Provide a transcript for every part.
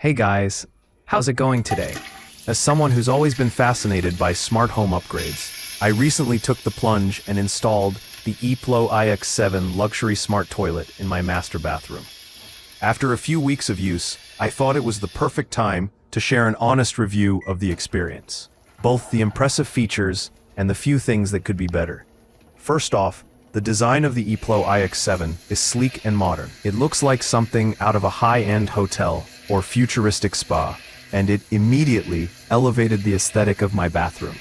Hey guys, how's it going today? As someone who's always been fascinated by smart home upgrades, I recently took the plunge and installed the EPLO iX7 luxury smart toilet in my master bathroom. After a few weeks of use, I thought it was the perfect time to share an honest review of the experience, both the impressive features and the few things that could be better. First off, the design of the EPLO iX7 is sleek and modern. It looks like something out of a high-end hotel or futuristic spa, and it immediately elevated the aesthetic of my bathroom.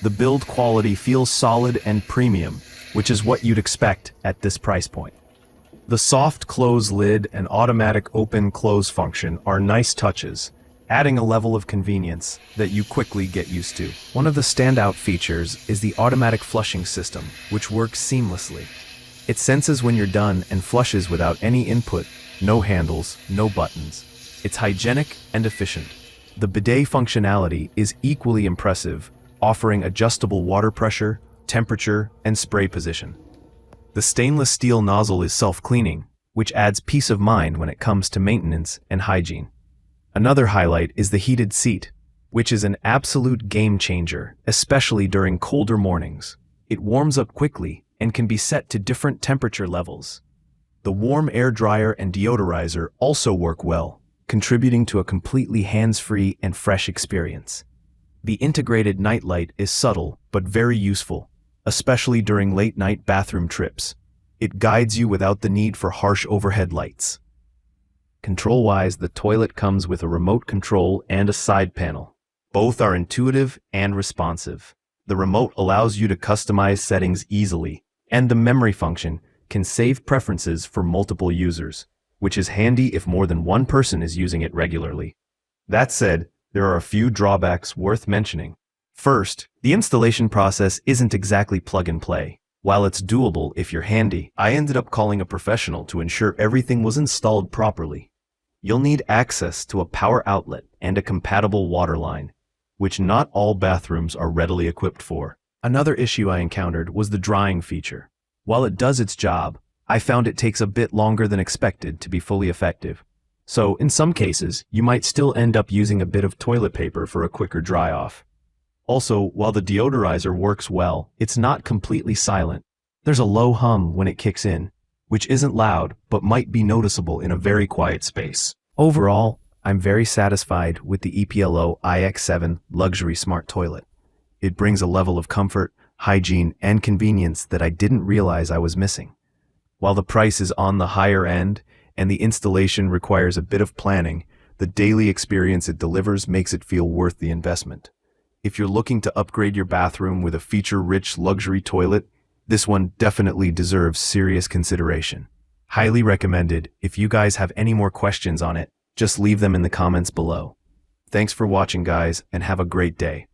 The build quality feels solid and premium, which is what you'd expect at this price point. The soft close lid and automatic open-close function are nice touches, adding a level of convenience that you quickly get used to. One of the standout features is the automatic flushing system, which works seamlessly. It senses when you're done and flushes without any input, no handles, no buttons. It's hygienic and efficient. The bidet functionality is equally impressive, offering adjustable water pressure, temperature, and spray position. The stainless steel nozzle is self-cleaning, which adds peace of mind when it comes to maintenance and hygiene. Another highlight is the heated seat, which is an absolute game changer, especially during colder mornings. It warms up quickly and can be set to different temperature levels. The warm air dryer and deodorizer also work well, contributing to a completely hands-free and fresh experience. The integrated nightlight is subtle but very useful, especially during late-night bathroom trips. It guides you without the need for harsh overhead lights. Control-wise, the toilet comes with a remote control and a side panel. Both are intuitive and responsive. The remote allows you to customize settings easily, and the memory function can save preferences for multiple users, which is handy if more than one person is using it regularly. That said, there are a few drawbacks worth mentioning. First, the installation process isn't exactly plug and play. While it's doable if you're handy, I ended up calling a professional to ensure everything was installed properly. You'll need access to a power outlet and a compatible water line, which not all bathrooms are readily equipped for. Another issue I encountered was the drying feature. While it does its job, I found it takes a bit longer than expected to be fully effective. So, in some cases, you might still end up using a bit of toilet paper for a quicker dry-off. Also, while the deodorizer works well, it's not completely silent. There's a low hum when it kicks in, which isn't loud but might be noticeable in a very quiet space. Overall, I'm very satisfied with the EPLO iX7 luxury smart toilet. It brings a level of comfort, hygiene, and convenience that I didn't realize I was missing. While the price is on the higher end and the installation requires a bit of planning, the daily experience it delivers makes it feel worth the investment. If you're looking to upgrade your bathroom with a feature-rich luxury toilet, this one definitely deserves serious consideration. Highly recommended. If you guys have any more questions on it, just leave them in the comments below. Thanks for watching, guys, and have a great day.